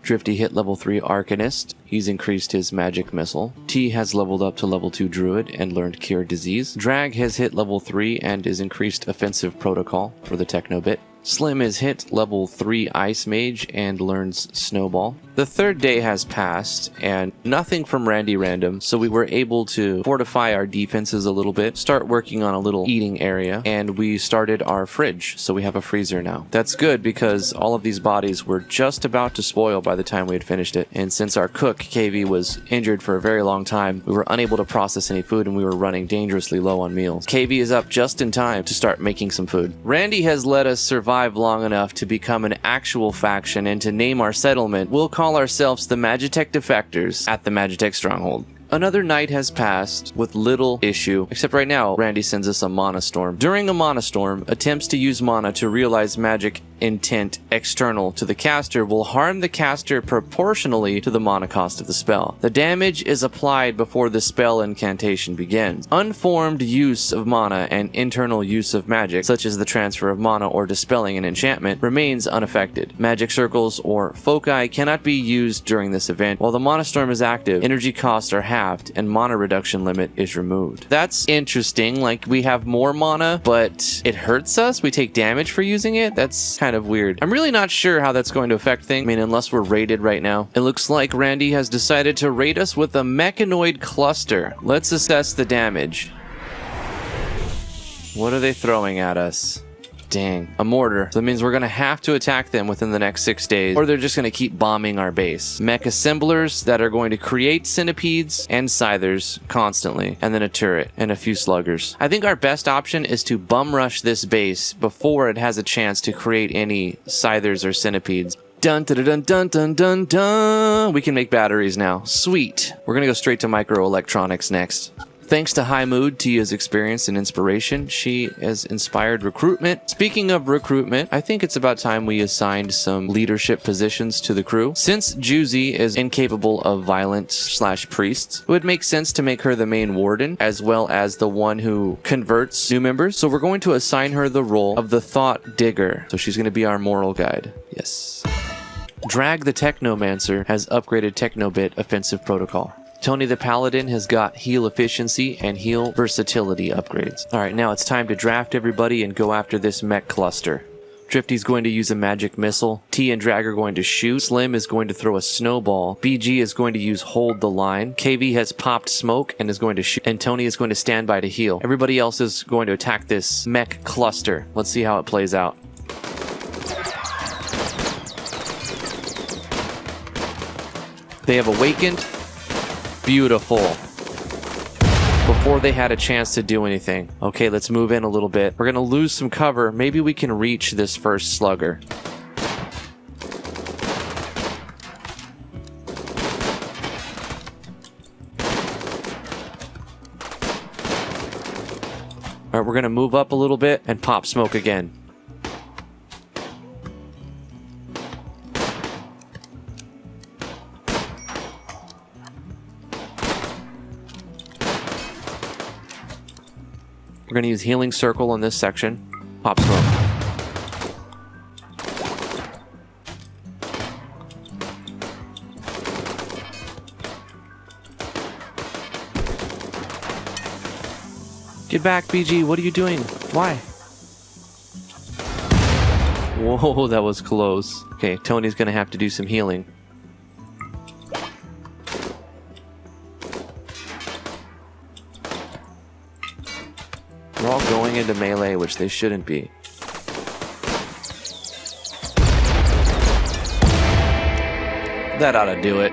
Drifty hit level 3 Arcanist. He's increased his magic missile. T has leveled up to level 2 Druid and learned Cure Disease. Drag has hit level 3 and is increased Offensive Protocol for the Technobit. Slim is hit level 3 Ice Mage and learns Snowball. The third day has passed and nothing from Randy Random, so we were able to fortify our defenses a little bit, start working on a little eating area, and we started our fridge, so we have a freezer now. That's good because all of these bodies were just about to spoil by the time we had finished it, and since our cook, KV, was injured for a very long time, we were unable to process any food and we were running dangerously low on meals. KV is up just in time to start making some food. Randy has let us survive long enough to become an actual faction and to name our settlement. We'll call ourselves the Magitek Defectors at the Magitek Stronghold. Another night has passed with little issue, except right now Randy sends us a Mana Storm. During a Mana Storm, attempts to use mana to realize magic intent external to the caster will harm the caster proportionally to the mana cost of the spell. The damage is applied before the spell incantation begins. Unformed use of mana and internal use of magic, such as the transfer of mana or dispelling an enchantment, remains unaffected. Magic circles or foci cannot be used during this event. While the Mana Storm is active, energy costs are halved and mana reduction limit is removed. That's interesting, like we have more mana, but it hurts us? We take damage for using it? That's kind of weird. I'm really not sure how that's going to affect things. I mean, unless we're raided right now. It looks like Randy has decided to raid us with a mechanoid cluster. Let's assess the damage. What are they throwing at us? Dang. A mortar. So that means we're going to have to attack them within the next 6 days, or they're just going to keep bombing our base. Mech assemblers that are going to create centipedes and scythers constantly, and then a turret and a few sluggers. I think our best option is to bum rush this base before it has a chance to create any scythers or centipedes. Dun dun dun dun dun dun dun. We can make batteries now. Sweet. We're going to go straight to microelectronics next. Thanks to High Mood, Tia's experience and inspiration, she has inspired recruitment. Speaking of recruitment, I think it's about time we assigned some leadership positions to the crew. Since Juicy is incapable of violence/priests, it would make sense to make her the main warden, as well as the one who converts new members. So we're going to assign her the role of the Thought Digger. So she's going to be our moral guide. Yes. Drag the Technomancer has upgraded Technobit Offensive Protocol. Tony the Paladin has got heal efficiency and heal versatility upgrades. Alright, now it's time to draft everybody and go after this mech cluster. Drifty's going to use a magic missile. T and Drag are going to shoot. Slim is going to throw a snowball. BG is going to use hold the line. KV has popped smoke and is going to shoot. And Tony is going to stand by to heal. Everybody else is going to attack this mech cluster. Let's see how it plays out. They have awakened. Beautiful. Before they had a chance to do anything. Okay, let's move in a little bit. We're going to lose some cover. Maybe we can reach this first slugger. Alright, we're going to move up a little bit and pop smoke again. We're going to use Healing Circle in this section. Pop smoke. Get back, BG. What are you doing? Why? Whoa, that was close. Okay, Tony's going to have to do some healing. They're all going into melee, which they shouldn't be. That ought to do it.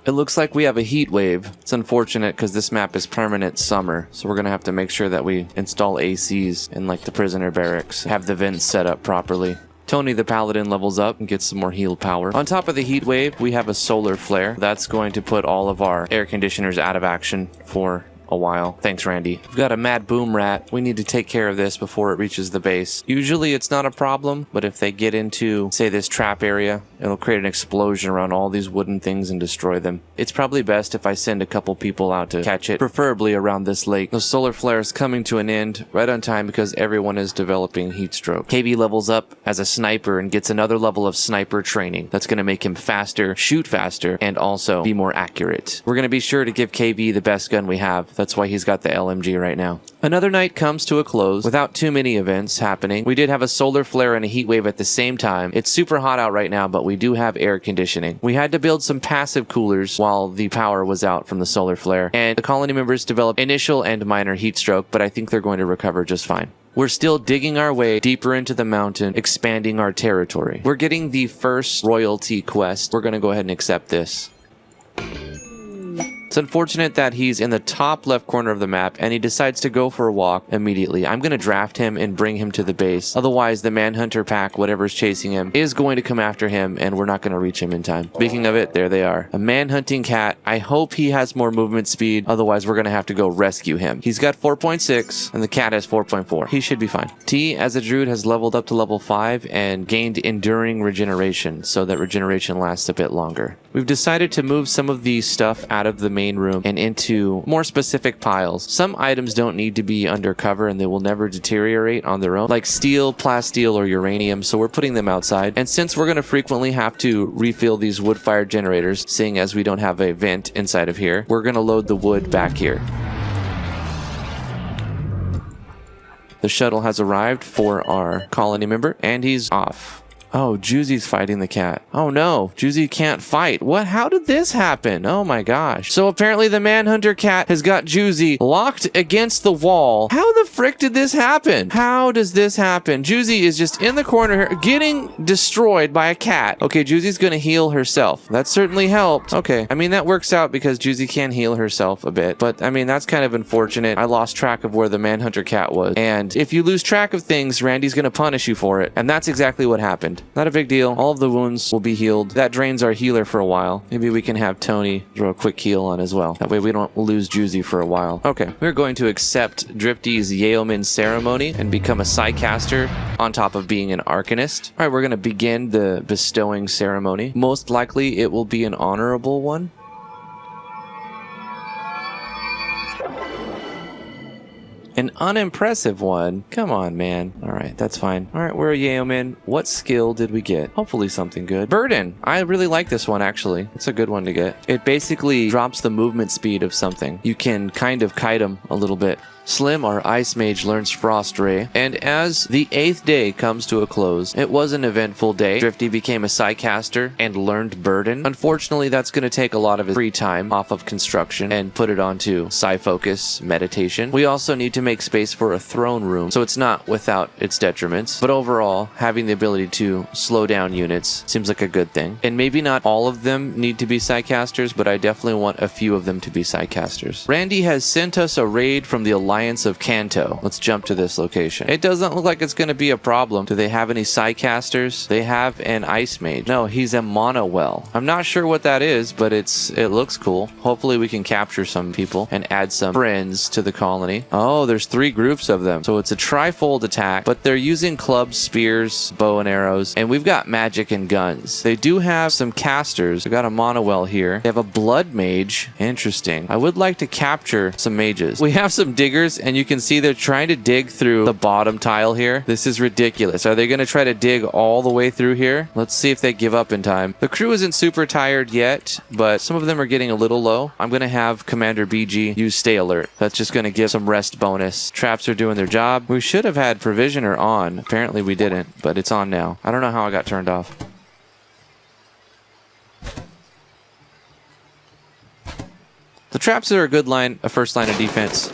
It looks like we have a heat wave. It's unfortunate because this map is permanent summer, so we're going to have to make sure that we install ACs in like the prisoner barracks, have the vents set up properly. Tony the Paladin levels up and gets some more heal power. On top of the heat wave, we have a solar flare. That's going to put all of our air conditioners out of action for a while. Thanks, Randy. We've got a mad boom rat. We need to take care of this before it reaches the base. Usually it's not a problem, but if they get into, say, this trap area, it'll create an explosion around all these wooden things and destroy them. It's probably best if I send a couple people out to catch it, preferably around this lake. The solar flare is coming to an end right on time because everyone is developing heat stroke. KB levels up as a sniper and gets another level of sniper training. That's going to make him faster, shoot faster, and also be more accurate. We're going to be sure to give KB the best gun we have. That's why he's got the LMG right now. Another night comes to a close without too many events happening. We did have a solar flare and a heat wave at the same time. It's super hot out right now, but we do have air conditioning. We had to build some passive coolers while the power was out from the solar flare, and the colony members developed initial and minor heat stroke, but I think they're going to recover just fine. We're still digging our way deeper into the mountain, expanding our territory. We're getting the first royalty quest. We're going to go ahead and accept this. It's unfortunate that he's in the top left corner of the map and he decides to go for a walk immediately. I'm going to draft him and bring him to the base. Otherwise, the Manhunter pack, whatever's chasing him, is going to come after him and we're not going to reach him in time. Speaking of it, there they are. A man-hunting cat. I hope he has more movement speed. Otherwise, we're going to have to go rescue him. He's got 4.6 and the cat has 4.4. He should be fine. T, as a druid, has leveled up to level 5 and gained enduring regeneration so that regeneration lasts a bit longer. We've decided to move some of the stuff out of the main room and into more specific piles. Some items don't need to be undercover and they will never deteriorate on their own, like steel, plasteel, or uranium, so we're putting them outside. And since we're going to frequently have to refill these wood-fired generators, seeing as we don't have a vent inside of here, we're going to load the wood back here. The shuttle has arrived for our colony member, and he's off. Oh, Juicy's fighting the cat. Oh no, Juicy can't fight. What? How did this happen? Oh my gosh. So apparently the Manhunter cat has got Juicy locked against the wall. How the frick did this happen? How does this happen? Juicy is just in the corner here, getting destroyed by a cat. Okay, Juicy's gonna heal herself. That certainly helped. Okay, I mean, that works out because Juicy can heal herself a bit. But, I mean, that's kind of unfortunate. I lost track of where the Manhunter cat was. And if you lose track of things, Randy's gonna punish you for it. And that's exactly what happened. Not a big deal. All of the wounds will be healed. That drains our healer for a while. Maybe we can have Tony throw a quick heal on as well. That way we don't lose Juicy for a while. Okay, we're going to accept Drifty's Yeoman ceremony and become a Psycaster on top of being an Arcanist. All right, we're going to begin the bestowing ceremony. Most likely it will be an honorable one. An unimpressive one? Come on, man. All right, that's fine. All right, we're a Yeoman. What skill did we get? Hopefully something good. Burden. I really like this one, actually. It's a good one to get. It basically drops the movement speed of something. You can kind of kite them a little bit. Slim, our Ice Mage, learns Frost Ray, and as the 8th day comes to a close, it was an eventful day. Drifty became a Psycaster and learned Burden. Unfortunately, that's going to take a lot of his free time off of construction and put it onto Psyfocus, meditation. We also need to make space for a throne room, so it's not without its detriments. But overall, having the ability to slow down units seems like a good thing. And maybe not all of them need to be Psycasters, but I definitely want a few of them to be Psycasters. Randy has sent us a raid from the Alliance of Kanto. Let's jump to this location. It doesn't look like it's going to be a problem. Do they have any Psycasters? They have an Ice Mage. No, he's a Monowell. I'm not sure what that is, but it looks cool. Hopefully we can capture some people and add some friends to the colony. Oh, there's 3 groups of them. So it's a trifold attack, but they're using clubs, spears, bow and arrows, and we've got magic and guns. They do have some casters. We got a Monowell here. They have a Blood Mage. Interesting. I would like to capture some mages. We have some diggers, and you can see they're trying to dig through the bottom tile here. This is ridiculous. Are they going to try to dig all the way through here? Let's see if they give up in time. The crew isn't super tired yet, but some of them are getting a little low. I'm going to have Commander BG use Stay Alert. That's just going to give some rest bonus. Traps are doing their job. We should have had Provisioner on. Apparently we didn't, but it's on now. I don't know how I got turned off. The traps are a good line, a first line of defense.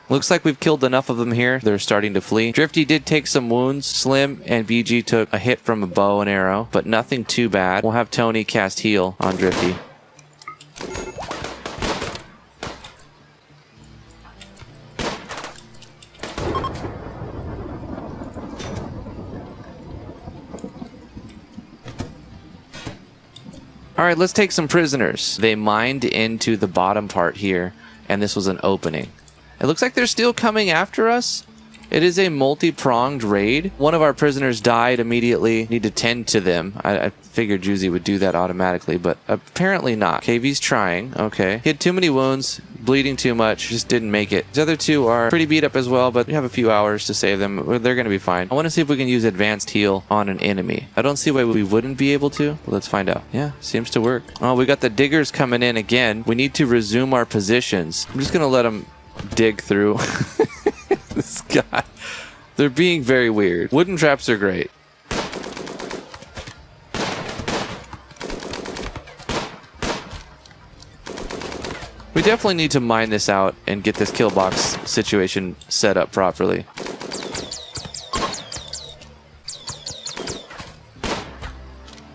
Looks like we've killed enough of them here. They're starting to flee. Drifty did take some wounds. Slim and BG took a hit from a bow and arrow, but nothing too bad. We'll have Tony cast heal on Drifty. All right, let's take some prisoners. They mined into the bottom part here, and this was an opening. It looks like they're still coming after us. It is a multi-pronged raid. One of our prisoners died immediately. Need to tend to them. I figured Juicy would do that automatically, but apparently not. KV's trying. Okay. He had too many wounds, bleeding too much, just didn't make it. The other two are pretty beat up as well, but we have a few hours to save them. They're going to be fine. I want to see if we can use advanced heal on an enemy. I don't see why we wouldn't be able to. Let's find out. Yeah, seems to work. Oh, we got the diggers coming in again. We need to resume our positions. I'm just going to let them dig through. This guy. They're being very weird. Wooden traps are great. We definitely need to mine this out and get this kill box situation set up properly.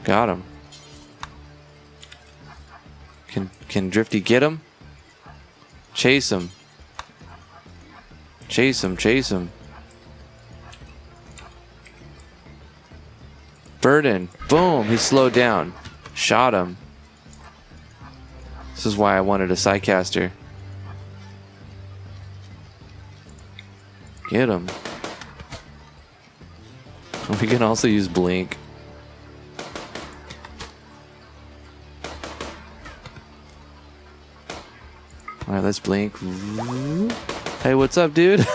Got him. Can Drifty get him? Chase him. Chase him, chase him. Burden. Boom, he slowed down. Shot him. This is why I wanted a Psycaster. Get him. We can also use Blink. Alright, let's Blink. Hey, what's up, dude?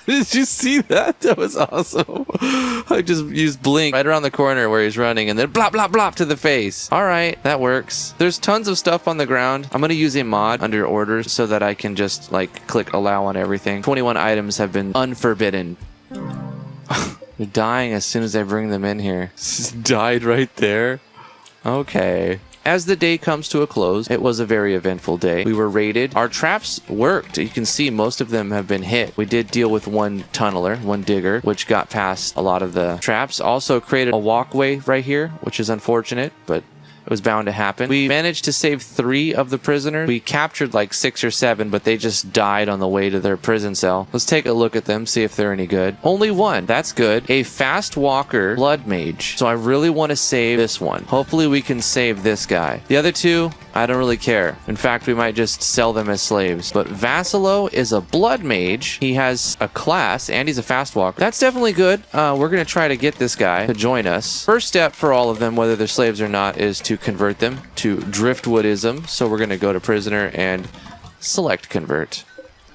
Did you see that? That was awesome. I just used Blink right around the corner where he's running and then blop, blop, blop to the face. All right, that works. There's tons of stuff on the ground. I'm going to use a mod under orders so that I can just like click allow on everything. 21 items have been unforbidden. They're dying as soon as I bring them in here. Just died right there. Okay. As the day comes to a close, it was a very eventful day. We were raided. Our traps worked. You can see most of them have been hit. We did deal with one tunneler, one digger, which got past a lot of the traps. Also created a walkway right here, which is unfortunate, but it was bound to happen. We managed to save 3 of the prisoners. We captured like 6 or 7, but they just died on the way to their prison cell. Let's take a look at them, see if they're any good. Only one. That's good. A fast walker blood mage. So I really want to save this one. Hopefully we can save this guy. The other 2, I don't really care. In fact, we might just sell them as slaves. But Vassalo is a blood mage. He has a class and he's a fast walker. That's definitely good. We're going to try to get this guy to join us. First step for all of them, whether they're slaves or not, is to convert them to Driftwoodism. So we're going to go to prisoner and select convert.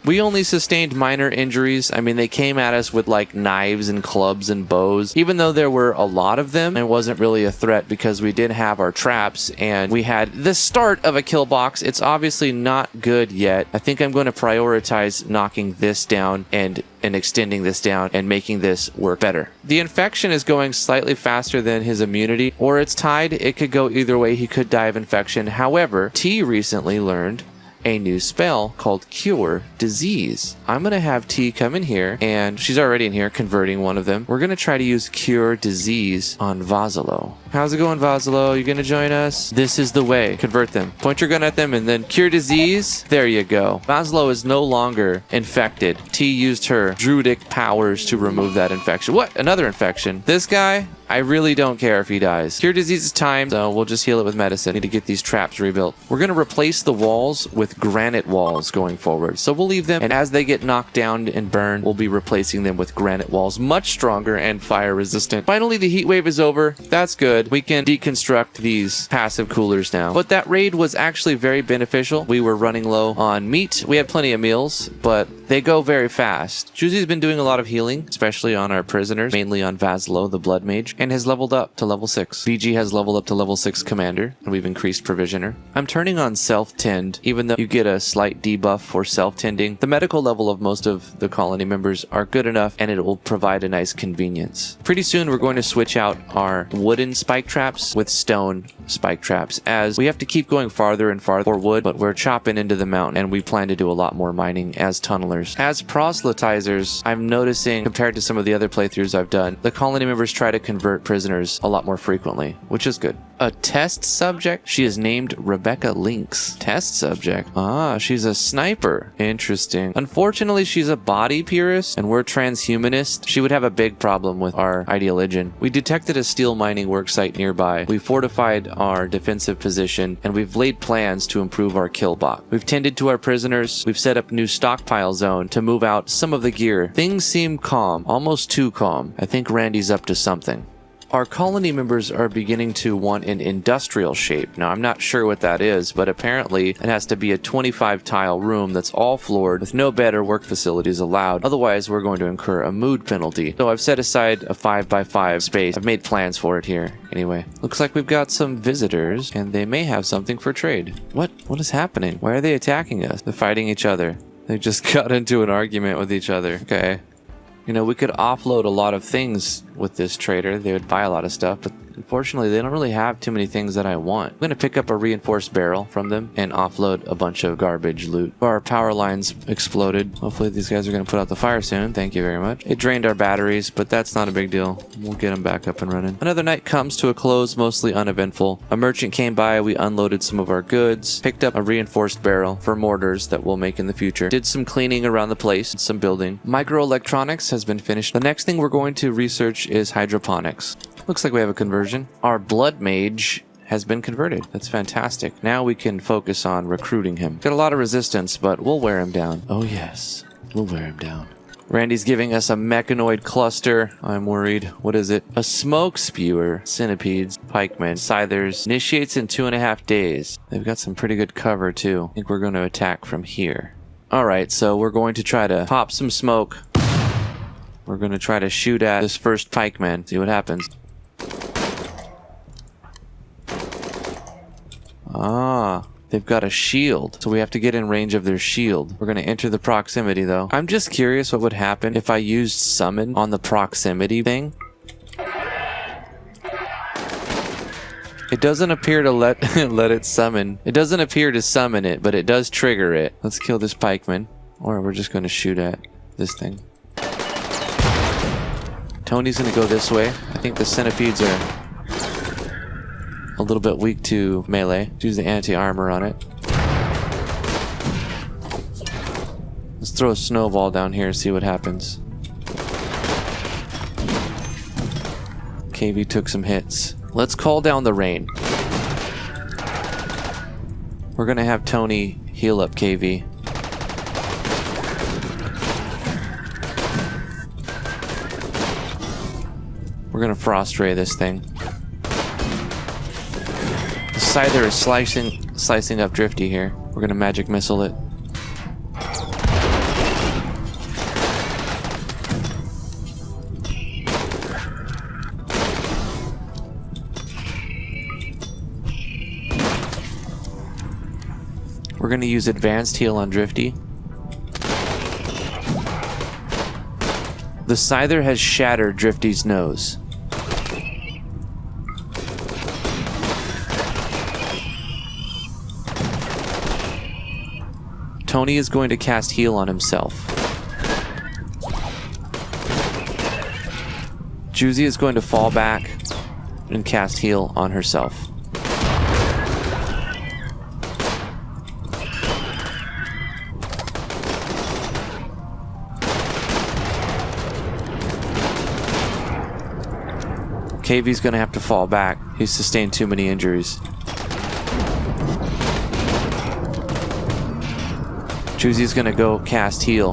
We only sustained minor injuries. I mean, they came at us with like knives and clubs and bows. Even though there were a lot of them, it wasn't really a threat because we did have our traps and we had the start of a kill box. It's obviously not good yet. I think I'm going to prioritize knocking this down and extending this down and making this work better. The infection is going slightly faster than his immunity, or it's tied. It could go either way. He could die of infection. However, T recently learned a new spell called Cure Disease. I'm going to have T come in here, and she's already in here converting one of them. We're going to try to use Cure Disease on Vassalo. How's it going, Vassalo? You going to join us? This is the way. Convert them. Point your gun at them and then Cure Disease. There you go. Vassalo is no longer infected. T used her druidic powers to remove that infection. What? Another infection. This guy? I really don't care if he dies. Cure Disease is time, so we'll just heal it with medicine. Need to get these traps rebuilt. We're going to replace the walls with granite walls going forward. So we'll leave them, and as they get knocked down and burned, we'll be replacing them with granite walls, much stronger and fire resistant. Finally, the heat wave is over. That's good. We can deconstruct these passive coolers now. But that raid was actually very beneficial. We were running low on meat. We had plenty of meals, but they go very fast. Juicy's been doing a lot of healing, especially on our prisoners, mainly on Vassalo, the blood mage, and has leveled up to level 6. VG has leveled up to level 6 commander, and we've increased provisioner. I'm turning on self-tend, even though you get a slight debuff for self-tending. The medical level of most of the colony members are good enough, and it will provide a nice convenience. Pretty soon, we're going to switch out our wooden spike traps with stone spike traps, as we have to keep going farther and farther for wood, but we're chopping into the mountain, and we plan to do a lot more mining as tunnelers. As proselytizers, I'm noticing, compared to some of the other playthroughs I've done, the colony members try to convert prisoners a lot more frequently, which is good. a test subject. She is named Rebecca Lynx. Test subject. Ah, she's a sniper. Interesting. Unfortunately, she's a body purist and we're transhumanist. She would have a big problem with our ideology. We detected a steel mining worksite nearby. We fortified our defensive position and we've laid plans to improve our kill box. We've tended to our prisoners. We've set up a new stockpile zone to move out some of the gear. Things seem calm, almost too calm. I think Randy's up to something. Our colony members are beginning to want an industrial shape. Now, I'm not sure what that is, but apparently it has to be a 25-tile room that's all floored with no bed or work facilities allowed. Otherwise, we're going to incur a mood penalty. So I've set aside a 5x5 space. I've made plans for it here. Anyway, looks like we've got some visitors, and they may have something for trade. What is happening? Why are they attacking us? They're fighting each other. They just got into an argument with each other. Okay. You know, we could offload a lot of things with this trader. They would buy a lot of stuff, but unfortunately, they don't really have too many things that I want. I'm going to pick up a reinforced barrel from them and offload a bunch of garbage loot. Our power lines exploded. Hopefully, these guys are going to put out the fire soon. Thank you very much. It drained our batteries, but that's not a big deal. We'll get them back up and running. Another night comes to a close, mostly uneventful. A merchant came by. We unloaded some of our goods, picked up a reinforced barrel for mortars that we'll make in the future, did some cleaning around the place, some building. Microelectronics has been finished. The next thing we're going to research is hydroponics. Looks like we have a conversion. Our blood mage has been converted. That's fantastic. Now we can focus on recruiting him. Got a lot of resistance, but we'll wear him down. Oh yes, we'll wear him down. Randy's giving us a mechanoid cluster. I'm worried. What is it? A smoke spewer. Centipedes, pikemen, scythers. Initiates in 2.5 days. They've got some pretty good cover too. I think we're going to attack from here. Alright, so we're going to try to pop some smoke. We're going to try to shoot at this first pikeman. See what happens. Ah, they've got a shield, so we have to get in range of their shield. We're going to enter the proximity, though. I'm just curious what would happen if I used summon on the proximity thing. It doesn't appear to let it summon. It doesn't appear to summon it, but it does trigger it. Let's kill this pikeman, or we're just going to shoot at this thing. Tony's going to go this way. I think the centipedes are a little bit weak to melee. Use the anti-armor on it. Let's throw a snowball down here and see what happens. KV took some hits. Let's call down the rain. We're going to have Tony heal up KV. We're going to frost ray this thing. The Scyther is slicing up Drifty here. We're going to magic missile it. We're going to use advanced heal on Drifty. The Scyther has shattered Drifty's nose. Tony is going to cast heal on himself. Juicy is going to fall back and cast heal on herself. KV's gonna have to fall back. He's sustained too many injuries. Juicy's gonna go cast heal.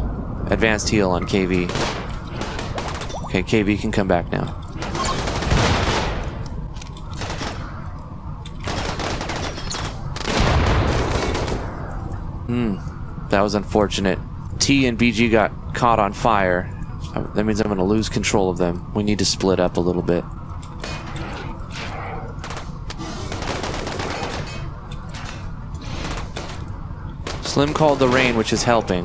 Advanced heal on KV. Okay, KV can come back now. That was unfortunate. T and BG got caught on fire. That means I'm gonna lose control of them. We need to split up a little bit. Slim called the rain, which is helping.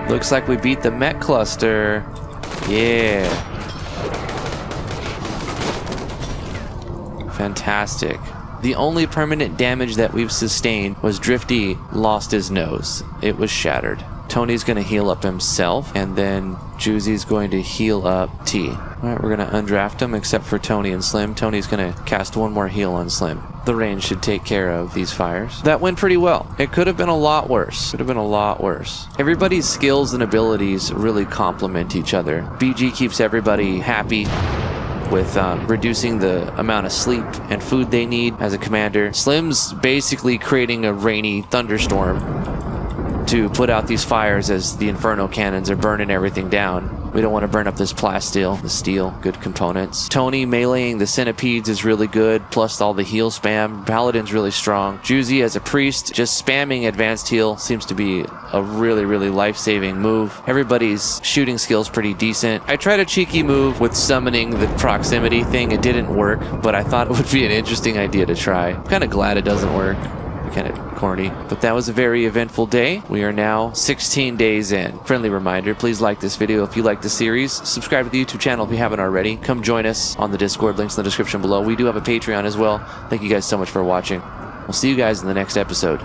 Looks like we beat the Mech cluster. Yeah. Fantastic. The only permanent damage that we've sustained was Drifty lost his nose. It was shattered. Tony's going to heal up himself, and then Juicy's going to heal up T. Alright, we're going to undraft him except for Tony and Slim. Tony's going to cast one more heal on Slim. The range should take care of these fires. That went pretty well. It could have been a lot worse. Could have been a lot worse. Everybody's skills and abilities really complement each other. BG keeps everybody happy with reducing the amount of sleep and food they need as a commander. Slim's basically creating a rainy thunderstorm to put out these fires as the Inferno cannons are burning everything down. We don't want to burn up this plasteel, the steel, good components. Tony meleeing the centipedes is really good, plus all the heal spam. Paladin's really strong. Juicy as a priest, just spamming advanced heal seems to be a really life-saving move. Everybody's shooting skill's pretty decent. I tried a cheeky move with summoning the proximity thing. It didn't work, but I thought it would be an interesting idea to try. I'm kind of glad it doesn't work. Kind of corny, but that was a very eventful day. We are now 16 days in. Friendly reminder, please like this video if you like the series. Subscribe to the YouTube channel if you haven't already. Come join us on the Discord, links in the description below. We do have a Patreon as well. Thank you guys so much for watching. We'll see you guys in the next episode.